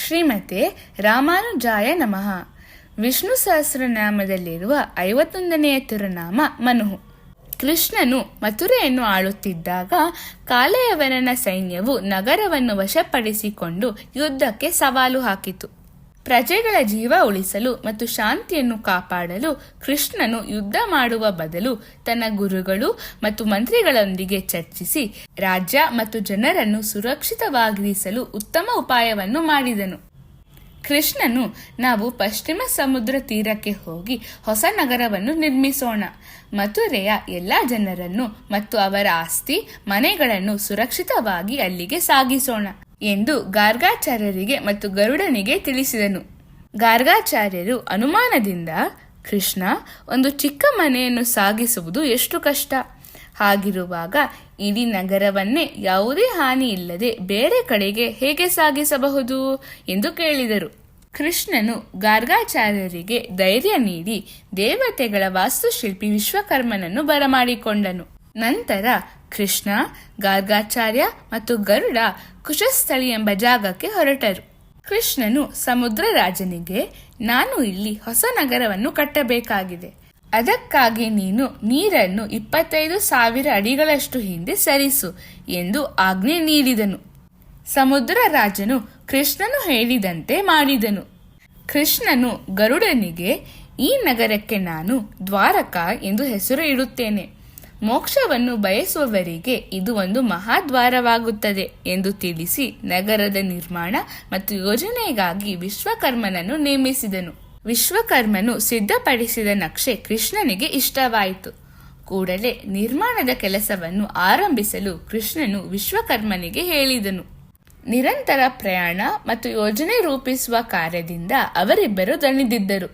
ಶ್ರೀಮತೆ ರಾಮಾನುಜಾಯ ನಮಃ. ವಿಷ್ಣು ಸಹಸ್ರನಾಮದಲ್ಲಿರುವ 51ನೆಯ ತಿರುನಾಮ ಮನುಹು. ಕೃಷ್ಣನು ಮಥುರೆಯನ್ನು ಆಳುತ್ತಿದ್ದಾಗ ಕಾಲಯವರನ ಸೈನ್ಯವು ನಗರವನ್ನು ವಶಪಡಿಸಿಕೊಂಡು ಯುದ್ಧಕ್ಕೆ ಸವಾಲು ಹಾಕಿತು. ಪ್ರಜೆಗಳ ಜೀವ ಉಳಿಸಲು ಮತ್ತು ಶಾಂತಿಯನ್ನು ಕಾಪಾಡಲು ಕೃಷ್ಣನು ಯುದ್ಧ ಮಾಡುವ ಬದಲು ತನ್ನ ಗುರುಗಳು ಮತ್ತು ಮಂತ್ರಿಗಳೊಂದಿಗೆ ಚರ್ಚಿಸಿ ರಾಜ್ಯ ಮತ್ತು ಜನರನ್ನು ಸುರಕ್ಷಿತವಾಗಿರಿಸಲು ಉತ್ತಮ ಉಪಾಯವನ್ನು ಮಾಡಿದನು. ಕೃಷ್ಣನು, ನಾವು ಪಶ್ಚಿಮ ಸಮುದ್ರ ತೀರಕ್ಕೆ ಹೋಗಿ ಹೊಸ ನಗರವನ್ನು ನಿರ್ಮಿಸೋಣ, ಮಥುರೆಯ ಎಲ್ಲಾ ಜನರನ್ನು ಮತ್ತು ಅವರ ಆಸ್ತಿ ಮನೆಗಳನ್ನು ಸುರಕ್ಷಿತವಾಗಿ ಅಲ್ಲಿಗೆ ಸಾಗಿಸೋಣ ಎಂದು ಗಾರ್ಗಾಚಾರ್ಯರಿಗೆ ಮತ್ತು ಗರುಡನಿಗೆ ತಿಳಿಸಿದನು. ಗಾರ್ಗಾಚಾರ್ಯರು ಅನುಮಾನದಿಂದ, ಕೃಷ್ಣ, ಒಂದು ಚಿಕ್ಕ ಮನೆಯನ್ನು ಸಾಗಿಸುವುದು ಎಷ್ಟು ಕಷ್ಟ, ಹಾಗಿರುವಾಗ ಇಡೀ ನಗರವನ್ನೇ ಯಾವುದೇ ಹಾನಿ ಇಲ್ಲದೆ ಬೇರೆ ಕಡೆಗೆ ಹೇಗೆ ಸಾಗಿಸಬಹುದು ಎಂದು ಕೇಳಿದರು. ಕೃಷ್ಣನು ಗಾರ್ಗಾಚಾರ್ಯರಿಗೆ ಧೈರ್ಯ ನೀಡಿ ದೇವತೆಗಳ ವಾಸ್ತುಶಿಲ್ಪಿ ವಿಶ್ವಕರ್ಮನನ್ನು ಬರಮಾಡಿಕೊಂಡನು. ನಂತರ ಕೃಷ್ಣ, ಗಾರ್ಗಾಚಾರ್ಯ ಮತ್ತು ಗರುಡ ಕುಶಸ್ಥಳಿ ಎಂಬ ಜಾಗಕ್ಕೆ ಹೊರಟರು. ಕೃಷ್ಣನು ಸಮುದ್ರ ರಾಜನಿಗೆ, ನಾನು ಇಲ್ಲಿ ಹೊಸ ನಗರವನ್ನು ಕಟ್ಟಬೇಕಾಗಿದೆ, ಅದಕ್ಕಾಗಿ ನೀನು ನೀರನ್ನು 25,000 ಅಡಿಗಳಷ್ಟು ಹಿಂದೆ ಸರಿಸು ಎಂದು ಆಜ್ಞೆ ನೀಡಿದನು. ಸಮುದ್ರ ರಾಜನು ಕೃಷ್ಣನು ಹೇಳಿದಂತೆ ಮಾಡಿದನು. ಕೃಷ್ಣನು ಗರುಡನಿಗೆ, ಈ ನಗರಕ್ಕೆ ನಾನು ದ್ವಾರಕಾ ಎಂದು ಹೆಸರು ಇಡುತ್ತೇನೆ, ಮೋಕ್ಷವನ್ನು ಬಯಸುವವರಿಗೆ ಇದು ಒಂದು ಮಹಾದ್ವಾರವಾಗುತ್ತದೆ ಎಂದು ತಿಳಿಸಿ ನಗರದ ನಿರ್ಮಾಣ ಮತ್ತು ಯೋಜನೆಗಾಗಿ ವಿಶ್ವಕರ್ಮನನ್ನು ನೇಮಿಸಿದನು. ವಿಶ್ವಕರ್ಮನು ಸಿದ್ಧಪಡಿಸಿದ ನಕ್ಷೆ ಕೃಷ್ಣನಿಗೆ ಇಷ್ಟವಾಯಿತು. ಕೂಡಲೇ ನಿರ್ಮಾಣದ ಕೆಲಸವನ್ನು ಆರಂಭಿಸಲು ಕೃಷ್ಣನು ವಿಶ್ವಕರ್ಮನಿಗೆ ಹೇಳಿದನು. ನಿರಂತರ ಪ್ರಯಾಣ ಮತ್ತು ಯೋಜನೆ ರೂಪಿಸುವ ಕಾರ್ಯದಿಂದ ಅವರಿಬ್ಬರು ದಣಿದಿದ್ದರು.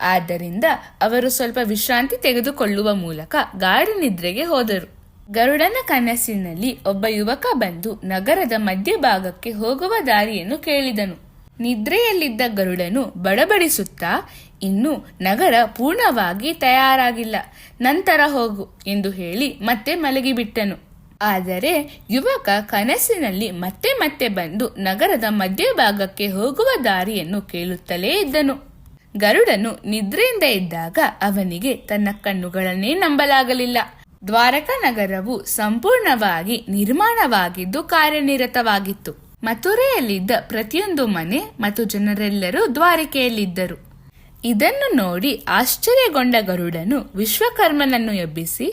ಆದ್ದರಿಂದ ಅವರು ಸ್ವಲ್ಪ ವಿಶ್ರಾಂತಿ ತೆಗೆದುಕೊಳ್ಳುವ ಮೂಲಕ ಗಾಢ ನಿದ್ರೆಗೆ ಹೋದರು. ಗರುಡನ ಕನಸಿನಲ್ಲಿ ಒಬ್ಬ ಯುವಕ ಬಂದು ನಗರದ ಮಧ್ಯಭಾಗಕ್ಕೆ ಹೋಗುವ ದಾರಿಯನ್ನು ಕೇಳಿದನು. ನಿದ್ರೆಯಲ್ಲಿದ್ದ ಗರುಡನು ಬಡಬಡಿಸುತ್ತಾ, ಇನ್ನು ನಗರ ಪೂರ್ಣವಾಗಿ ತಯಾರಾಗಿಲ್ಲ, ನಂತರ ಹೋಗು ಎಂದು ಹೇಳಿ ಮತ್ತೆ ಮಲಗಿಬಿಟ್ಟನು. ಆದರೆ ಯುವಕ ಕನಸಿನಲ್ಲಿ ಮತ್ತೆ ಮತ್ತೆ ಬಂದು ನಗರದ ಮಧ್ಯಭಾಗಕ್ಕೆ ಹೋಗುವ ದಾರಿಯನ್ನು ಕೇಳುತ್ತಲೇ ಇದ್ದನು. ಗರುಡನು ನಿದ್ರೆಯಿಂದ ಇದ್ದಾಗ ಅವನಿಗೆ ತನ್ನ ಕಣ್ಣುಗಳನ್ನೇ ನಂಬಲಾಗಲಿಲ್ಲ. ದ್ವಾರಕಾ ನಗರವು ಸಂಪೂರ್ಣವಾಗಿ ನಿರ್ಮಾಣವಾಗಿದ್ದು ಕಾರ್ಯನಿರತವಾಗಿತ್ತು. ಮಥುರೆಯಲ್ಲಿದ್ದ ಪ್ರತಿಯೊಂದು ಮನೆ ಮತ್ತು ಜನರೆಲ್ಲರೂ ದ್ವಾರಕೆಯಲ್ಲಿದ್ದರು. ಇದನ್ನು ನೋಡಿ ಆಶ್ಚರ್ಯಗೊಂಡ ಗರುಡನು ವಿಶ್ವಕರ್ಮನನ್ನು ಎಬ್ಬಿಸಿ,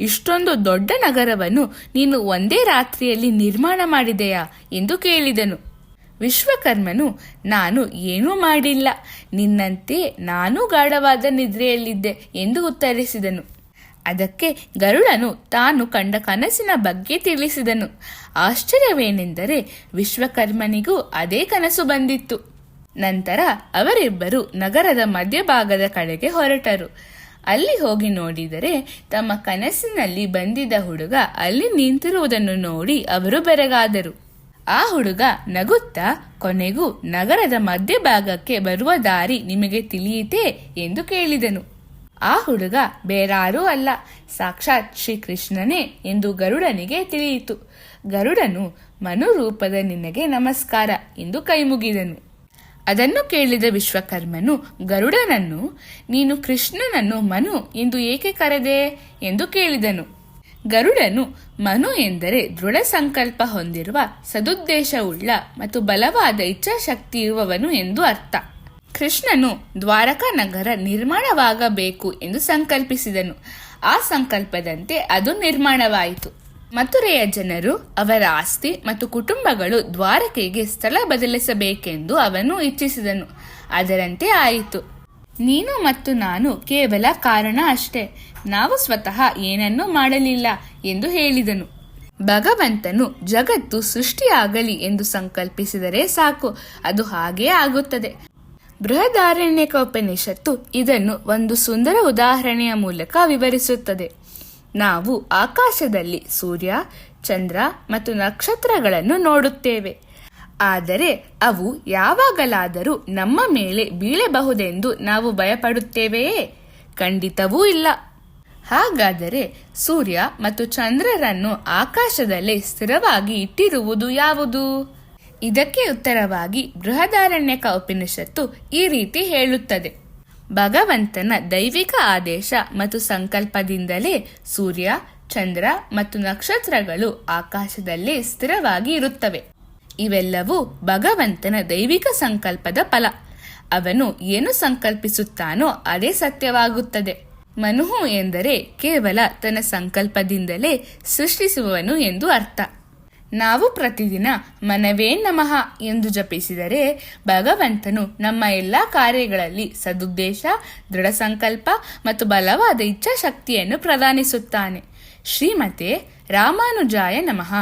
ಇಷ್ಟೊಂದು ದೊಡ್ಡ ನಗರವನ್ನು ನೀನು ಒಂದೇ ರಾತ್ರಿಯಲ್ಲಿ ನಿರ್ಮಾಣ ಮಾಡಿದೆಯಾ ಎಂದು ಕೇಳಿದನು. ವಿಶ್ವಕರ್ಮನು, ನಾನು ಏನೂ ಮಾಡಿಲ್ಲ, ನಿನ್ನಂತೆ ನಾನೂ ಗಾಢವಾದ ನಿದ್ರೆಯಲ್ಲಿದ್ದೆ ಎಂದು ಉತ್ತರಿಸಿದನು. ಅದಕ್ಕೆ ಗರುಡನು ತಾನು ಕಂಡ ಕನಸಿನ ಬಗ್ಗೆ ತಿಳಿಸಿದನು. ಆಶ್ಚರ್ಯವೇನೆಂದರೆ ವಿಶ್ವಕರ್ಮನಿಗೂ ಅದೇ ಕನಸು ಬಂದಿತ್ತು. ನಂತರ ಅವರಿಬ್ಬರು ನಗರದ ಮಧ್ಯಭಾಗದ ಕಡೆಗೆ ಹೊರಟರು. ಅಲ್ಲಿ ಹೋಗಿ ನೋಡಿದರೆ ತಮ್ಮ ಕನಸಿನಲ್ಲಿ ಬಂದಿದ್ದ ಹುಡುಗ ಅಲ್ಲಿ ನಿಂತಿರುವುದನ್ನು ನೋಡಿ ಅವರು ಬೆರಗಾದರು. ಆ ಹುಡುಗ ನಗುತ್ತಾ, ಕೊನೆಗೂ ನಗರದ ಮಧ್ಯಭಾಗಕ್ಕೆ ಬರುವ ದಾರಿ ನಿಮಗೆ ತಿಳಿಯಿತೇ ಎಂದು ಕೇಳಿದನು. ಆ ಹುಡುಗ ಬೇರಾರೂ ಅಲ್ಲ, ಸಾಕ್ಷಾತ್ ಶ್ರೀಕೃಷ್ಣನೇ ಎಂದು ಗರುಡನಿಗೆ ತಿಳಿಯಿತು. ಗರುಡನು, ಮನು ರೂಪದ ನಿನಗೆ ನಮಸ್ಕಾರ ಎಂದು ಕೈಮುಗಿದನು. ಅದನ್ನು ಕೇಳಿದ ವಿಶ್ವಕರ್ಮನು ಗರುಡನನ್ನು, ನೀನು ಕೃಷ್ಣನನ್ನು ಮನು ಎಂದು ಏಕೆ ಕರೆದೆ ಎಂದು ಕೇಳಿದನು. ಗರುಡನು, ಮನು ಎಂದರೆ ದೃಢ ಸಂಕಲ್ಪ ಹೊಂದಿರುವ, ಸದುದ್ದೇಶವುಳ್ಳ ಮತ್ತು ಬಲವಾದ ಇಚ್ಛಾಶಕ್ತಿ ಇರುವವನು ಎಂದು ಅರ್ಥ. ಕೃಷ್ಣನು ದ್ವಾರಕಾ ನಗರ ನಿರ್ಮಾಣವಾಗಬೇಕು ಎಂದು ಸಂಕಲ್ಪಿಸಿದನು. ಆ ಸಂಕಲ್ಪದಂತೆ ಅದು ನಿರ್ಮಾಣವಾಯಿತು. ಮಥುರೆಯ ಜನರು ಅವರ ಆಸ್ತಿ ಮತ್ತು ಕುಟುಂಬಗಳು ದ್ವಾರಕೆಗೆ ಸ್ಥಳ ಬದಲಿಸಬೇಕೆಂದು ಅವನು ಇಚ್ಛಿಸಿದನು. ಅದರಂತೆ ಆಯಿತು. ನೀನು ಮತ್ತು ನಾನು ಕೇವಲ ಕಾರಣ ಅಷ್ಟೇ, ನಾವು ಸ್ವತಃ ಏನನ್ನೂ ಮಾಡಲಿಲ್ಲ ಎಂದು ಹೇಳಿದನು. ಭಗವಂತನು ಜಗತ್ತು ಸೃಷ್ಟಿಯಾಗಲಿ ಎಂದು ಸಂಕಲ್ಪಿಸಿದರೆ ಸಾಕು, ಅದು ಹಾಗೇ ಆಗುತ್ತದೆ. ಬೃಹದಾರಣ್ಯಕೋಪನಿಷತ್ತು ಇದನ್ನು ಒಂದು ಸುಂದರ ಉದಾಹರಣೆಯ ಮೂಲಕ ವಿವರಿಸುತ್ತದೆ. ನಾವು ಆಕಾಶದಲ್ಲಿ ಸೂರ್ಯ, ಚಂದ್ರ ಮತ್ತು ನಕ್ಷತ್ರಗಳನ್ನು ನೋಡುತ್ತೇವೆ. ಆದರೆ ಅವು ಯಾವಾಗಲಾದರೂ ನಮ್ಮ ಮೇಲೆ ಬೀಳಬಹುದೆಂದು ನಾವು ಭಯಪಡುತ್ತೇವೆಯೇ? ಖಂಡಿತವೂ ಇಲ್ಲ. ಹಾಗಾದರೆ ಸೂರ್ಯ ಮತ್ತು ಚಂದ್ರರನ್ನು ಆಕಾಶದಲ್ಲಿ ಸ್ಥಿರವಾಗಿ ಇಟ್ಟಿರುವುದು ಯಾವುದು? ಇದಕ್ಕೆ ಉತ್ತರವಾಗಿ ಬೃಹದಾರಣ್ಯಕ ಉಪನಿಷತ್ತು ಈ ರೀತಿ ಹೇಳುತ್ತದೆ: ಭಗವಂತನ ದೈವಿಕ ಆದೇಶ ಮತ್ತು ಸಂಕಲ್ಪದಿಂದಲೇ ಸೂರ್ಯ, ಚಂದ್ರ ಮತ್ತು ನಕ್ಷತ್ರಗಳು ಆಕಾಶದಲ್ಲಿ ಸ್ಥಿರವಾಗಿ ಇರುತ್ತವೆ. ಇವೆಲ್ಲವೂ ಭಗವಂತನ ದೈವಿಕ ಸಂಕಲ್ಪದ ಫಲ. ಅವನು ಏನು ಸಂಕಲ್ಪಿಸುತ್ತಾನೋ ಅದೇ ಸತ್ಯವಾಗುತ್ತದೆ. ಮನುಹು ಎಂದರೆ ಕೇವಲ ತನ್ನ ಸಂಕಲ್ಪದಿಂದಲೇ ಸೃಷ್ಟಿಸುವವನು ಎಂದು ಅರ್ಥ. ನಾವು ಪ್ರತಿದಿನ ಮನವೇ ನಮಃ ಎಂದು ಜಪಿಸಿದರೆ ಭಗವಂತನು ನಮ್ಮ ಎಲ್ಲ ಕಾರ್ಯಗಳಲ್ಲಿ ಸದುದ್ದೇಶ, ದೃಢ ಸಂಕಲ್ಪ ಮತ್ತು ಬಲವಾದ ಇಚ್ಛಾಶಕ್ತಿಯನ್ನು ಪ್ರದಾನಿಸುತ್ತಾನೆ. ಶ್ರೀಮತೆ ರಾಮಾನುಜಾಯ ನಮಃ.